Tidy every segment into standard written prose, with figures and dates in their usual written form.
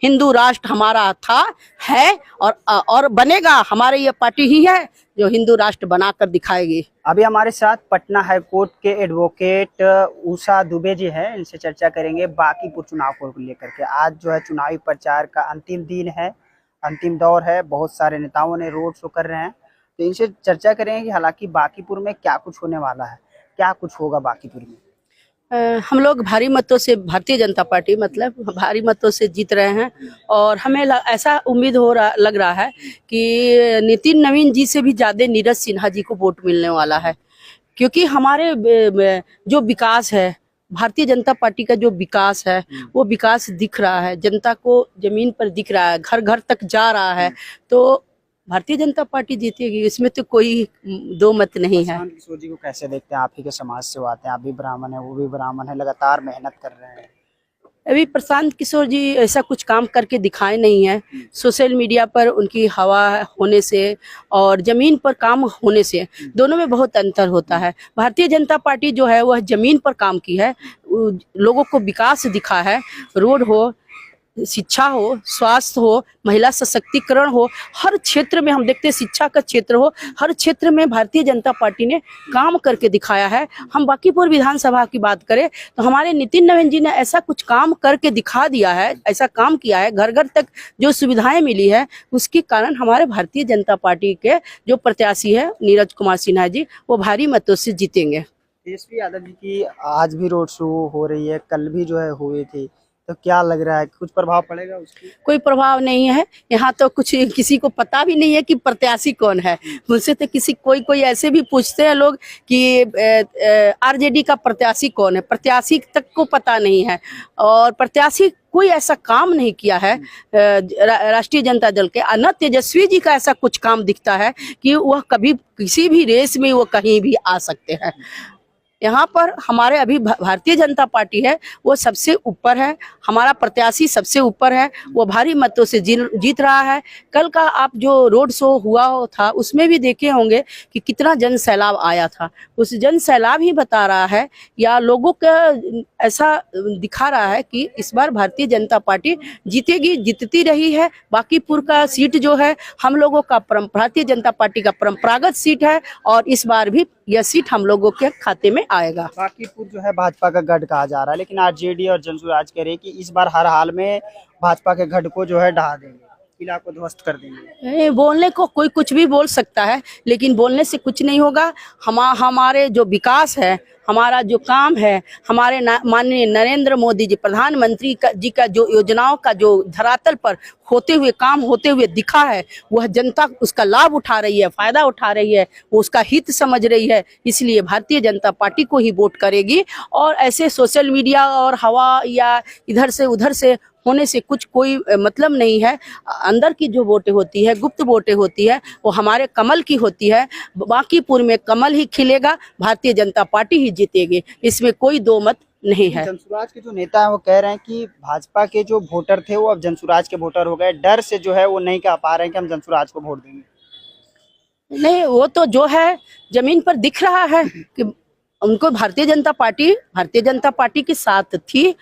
हिंदू राष्ट्र हमारा था, है और बनेगा। हमारी ये पार्टी ही है जो हिंदू राष्ट्र बनाकर दिखाएगी। अभी हमारे साथ पटना हाई कोर्ट के एडवोकेट उषा दुबे जी हैं, इनसे चर्चा करेंगे बांकीपुर चुनाव को लेकर के। आज जो है चुनावी प्रचार का अंतिम दिन है, अंतिम दौर है, बहुत सारे नेताओं ने रोड शो कर रहे हैं, तो इनसे चर्चा करेंगे कि हालांकि बांकीपुर में क्या कुछ होने वाला है, क्या कुछ होगा बांकीपुर में। हम लोग भारी मतों से, भारतीय जनता पार्टी मतलब भारी मतों से जीत रहे हैं और हमें ऐसा उम्मीद लग रहा है कि नितिन नवीन जी से भी ज्यादा नीरज सिन्हा जी को वोट मिलने वाला है, क्योंकि हमारे जो विकास है, भारतीय जनता पार्टी का जो विकास है वो विकास दिख रहा है, जनता को जमीन पर दिख रहा है, घर घर तक जा रहा है, तो भारतीय जनता पार्टी जीतेगी, इसमें तो कोई दो मत नहीं है। किशोर जी को कैसे देखते हैं? आप ही के समाज से आते हैं, आप भी ब्राह्मण है, वो भी ब्राह्मण है, लगातार मेहनत कर रहे हैं। अभी प्रशांत किशोर जी ऐसा कुछ काम करके दिखाए नहीं है। सोशल मीडिया पर उनकी हवा होने से और जमीन पर काम होने से दोनों में बहुत अंतर होता है। भारतीय जनता पार्टी जो है वह जमीन पर काम की है, लोगों को विकास दिखा है, रोड हो, शिक्षा हो, स्वास्थ्य हो, महिला सशक्तिकरण हो, हर क्षेत्र में हम देखते हैं, शिक्षा का क्षेत्र हो, हर क्षेत्र में भारतीय जनता पार्टी ने काम करके दिखाया है। हम बांकीपुर विधानसभा की बात करें तो हमारे नितिन नवीन जी ने ऐसा कुछ काम करके दिखा दिया है, ऐसा काम किया है, घर घर तक जो सुविधाएं मिली है, उसके कारण हमारे भारतीय जनता पार्टी के जो प्रत्याशी है नीरज कुमार सिन्हा जी, वो भारी मतों से जीतेंगे। तेजस्वी यादव जी की आज भी रोड शो हो रही है, कल भी जो है हुई थी, तो क्या लग रहा है कुछ प्रभाव पड़ेगा उसकी? कोई प्रभाव नहीं है, यहाँ तो कुछ किसी को पता भी नहीं है कि प्रत्याशी कौन है। मुझसे तो कोई ऐसे भी पूछते हैं लोग कि आरजेडी का प्रत्याशी कौन है, प्रत्याशी तक को पता नहीं है। और प्रत्याशी कोई ऐसा काम नहीं किया है राष्ट्रीय जनता दल के, न तेजस्वी जी का ऐसा कुछ काम दिखता है कि वह कभी किसी भी रेस में वो कहीं भी आ सकते हैं। यहाँ पर हमारे अभी भारतीय जनता पार्टी है वो सबसे ऊपर है, हमारा प्रत्याशी सबसे ऊपर है, वो भारी मतों से जीत रहा है। कल का आप जो रोड शो हुआ था उसमें भी देखे होंगे कि कितना जन सैलाब आया था, उस जन सैलाब ही बता रहा है या लोगों का ऐसा दिखा रहा है कि इस बार भारतीय जनता पार्टी जीतेगी, जीतती रही है। बांकीपुर का सीट जो है हम लोगों का भारतीय जनता पार्टी का परंपरागत सीट है और इस बार भी यह सीट हम लोगों के खाते में आएगा। बांकीपुर जो है भाजपा का गढ़ कहा जा रहा है, लेकिन आरजेडी और जनसुराज कह रहे हैं कि इस बार हर हाल में भाजपा के गढ़ को जो है ढहा देंगे, किला को ध्वस्त कर देंगे। बोलने को कोई कुछ भी बोल सकता है, लेकिन बोलने से कुछ नहीं होगा। हमारे जो विकास है, हमारा जो काम है, हमारे माननीय नरेंद्र मोदी जी प्रधानमंत्री जी का जो योजनाओं का जो धरातल पर होते हुए काम होते हुए दिखा है, वह जनता उसका लाभ उठा रही है, फायदा उठा रही है, वो उसका हित समझ रही है, इसलिए भारतीय जनता पार्टी को ही वोट करेगी। और ऐसे सोशल मीडिया और हवा या इधर से उधर से होने से कोई मतलब नहीं है। अंदर की जो वोटें होती है, गुप्त वोटें होती है, वो हमारे कमल की होती है। बांकीपुर में कमल ही खिलेगा, भारतीय जनता पार्टी ही जीतेगी, इसमें कोई दो मत नहीं है। जनसुराज के जो नेता है वो कह रहे हैं कि भाजपा के जो वोटर थे वो अब जनसुराज के वोटर हो गए, डर से जो है वो नहीं कह पा रहे हैं कि हम जनसुराज को वोट देंगे। नहीं, वो तो जो है जमीन पर दिख रहा है कि उनको भारतीय जनता पार्टी के साथ थी,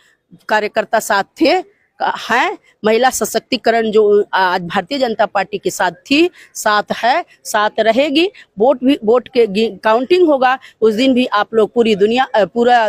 कार्यकर्ता साथ थे, है, महिला सशक्तिकरण जो आज भारतीय जनता पार्टी के साथ थी, साथ है, साथ रहेगी। वोट के काउंटिंग होगा उस दिन भी आप लोग पूरा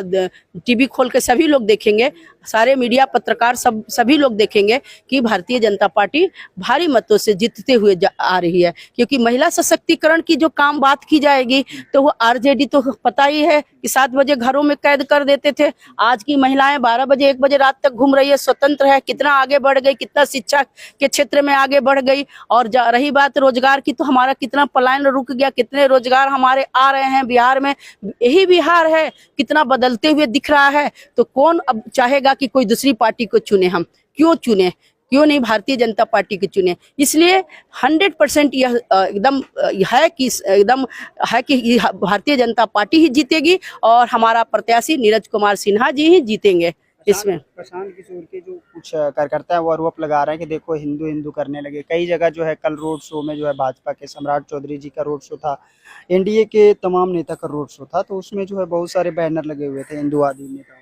टीवी खोल के सभी लोग देखेंगे, सारे मीडिया पत्रकार सभी लोग देखेंगे कि भारतीय जनता पार्टी भारी मतों से जीतते हुए आ रही है। क्योंकि महिला सशक्तिकरण की जो काम बात की जाएगी तो वो आरजेडी तो पता ही है कि 7 बजे घरों में कैद कर देते थे, आज की महिलाएं 12 बजे 1 बजे रात तक घूम रही है, स्वतंत्र है, कितना आगे बढ़ गई, कितना शिक्षा के क्षेत्र में आगे बढ़ गई। और रही बात रोजगार की, तो हमारा कितना पलायन रुक गया, कितने रोजगार हमारे आ रहे हैं बिहार में, यही बिहार है, कितना बदलते हुए दिख रहा है। तो कौन अब चाहेगा कि कोई दूसरी पार्टी को चुने? हम क्यों चुने, क्यों नहीं भारतीय जनता पार्टी को चुने? इसलिए 100% यह एकदम है कि भारतीय जनता पार्टी ही जीतेगी और हमारा प्रत्याशी नीरज कुमार सिन्हा जी ही जीतेंगे। इसमें प्रशांत किशोर के जो कुछ कार्यकर्ता है वो आरोप लगा रहे हैं कि देखो हिंदू हिंदू करने लगे। कई जगह जो है कल रोड शो में जो है भाजपा के सम्राट चौधरी जी का रोड शो था, एनडीए के तमाम नेता का रोड शो था, तो उसमें जो है बहुत सारे बैनर लगे हुए थे हिंदूवादी नेता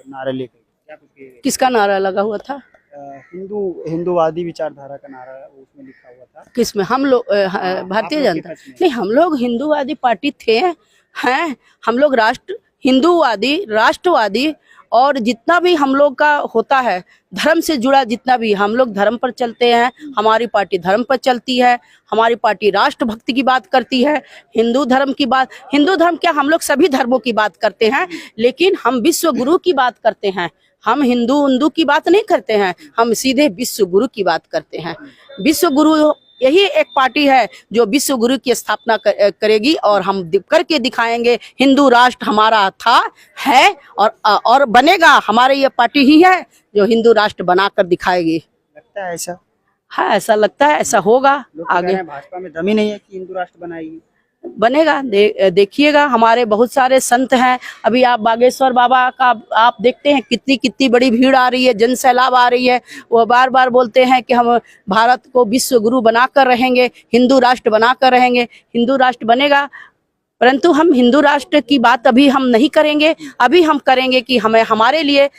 नारे लेकर। क्या कुछ किसका नारा लगा हुआ था? हिंदूवादी विचारधारा का नारा है, उसमें लिखा हुआ था। किसमें हम लोग हाँ, भारतीय आप लोग जनता के पक्ष में। नहीं, हम लोग हिंदूवादी पार्टी थे हैं। हम लोग हिंदूवादी राष्ट्रवादी, और जितना भी हम लोग का होता है धर्म से जुड़ा, जितना भी हम लोग धर्म पर चलते हैं, हमारी पार्टी धर्म पर चलती है। हमारी पार्टी राष्ट्रभक्ति की बात करती है। हिंदू धर्म की बात, हिंदू धर्म क्या, हम लोग सभी धर्मों की बात करते हैं, लेकिन हम विश्व गुरु की बात करते हैं। हम हिंदू की बात नहीं करते हैं, हम सीधे विश्व गुरु की बात करते हैं। विश्व गुरु यही एक पार्टी है जो विश्व गुरु की स्थापना करेगी, और हम करके दिखाएंगे। हिंदू राष्ट्र हमारा था, है और बनेगा। हमारे ये पार्टी ही है जो हिंदू राष्ट्र बनाकर दिखाएगी। लगता है ऐसा? हाँ, ऐसा लगता है, ऐसा होगा लोग तो कह रहे आगे हैं भाजपा में दम ही नहीं है कि हिंदू राष्ट्र बनाएगी। बनेगा। देखिएगा, हमारे बहुत सारे संत हैं। अभी आप बागेश्वर बाबा का आप देखते हैं, कितनी कितनी बड़ी भीड़ आ रही है, जन सैलाब आ रही है। वो बार बार बोलते हैं कि हम भारत को विश्व गुरु बनाकर रहेंगे, हिंदू राष्ट्र बनाकर रहेंगे। हिंदू राष्ट्र बनेगा, परंतु हम हिंदू राष्ट्र की बात अभी हम नहीं करेंगे। अभी हम करेंगे कि हमारे लिए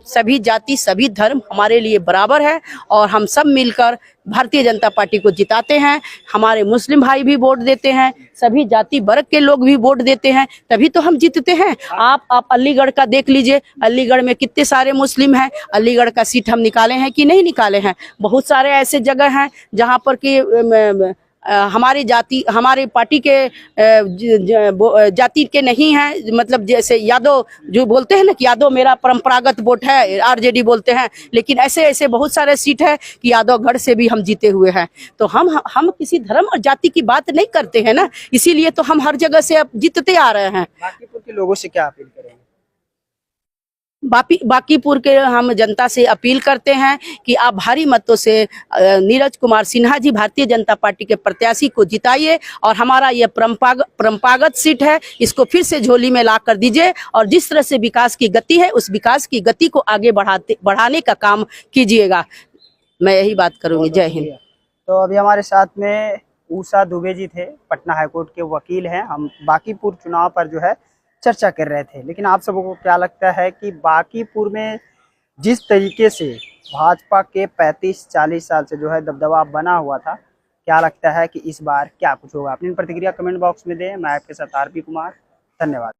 सभी जाति, सभी धर्म हमारे लिए बराबर है, और हम सब मिलकर भारतीय जनता पार्टी को जिताते हैं। हमारे मुस्लिम भाई भी वोट देते हैं, सभी जाति वर्ग के लोग भी वोट देते हैं, तभी तो हम जीतते हैं। आप अलीगढ़ का देख लीजिए, अलीगढ़ में कितने सारे मुस्लिम हैं। अलीगढ़ का सीट हम निकाले हैं कि नहीं निकाले हैं? बहुत सारे ऐसे जगह हैं जहाँ पर कि हमारी जाति, हमारी पार्टी के जाति के नहीं है। मतलब जैसे यादव जो बोलते हैं ना कि यादव मेरा परंपरागत वोट है, आरजेडी बोलते हैं, लेकिन ऐसे ऐसे बहुत सारे सीट है कि यादवगढ़ से भी हम जीते हुए हैं। तो हम किसी धर्म और जाति की बात नहीं करते हैं ना, इसीलिए तो हम हर जगह से अब जीतते आ रहे हैं। बाकीपुर के लोगों से क्या अपील करेंगे? बाकीपुर के हम जनता से अपील करते हैं कि आप भारी मतों से नीरज कुमार सिन्हा जी, भारतीय जनता पार्टी के प्रत्याशी को जिताइए, और हमारा ये परंपरागत सीट है, इसको फिर से झोली में ला कर दीजिए, और जिस तरह से विकास की गति है, उस विकास की गति को आगे बढ़ाने का काम कीजिएगा। मैं यही बात करूंगी। जय हिंद। तो अभी हमारे साथ में उषा दुबे जी थे, पटना हाईकोर्ट के वकील हैं। हम बाकीपुर चुनाव पर जो है चर्चा कर रहे थे, लेकिन आप सबको क्या लगता है कि बाकीपुर में जिस तरीके से भाजपा के 35-40 साल से जो है दबदबा बना हुआ था, क्या लगता है कि इस बार क्या कुछ होगा? अपनी प्रतिक्रिया कमेंट बॉक्स में दें। मैं आपके साथ आरपी कुमार, धन्यवाद।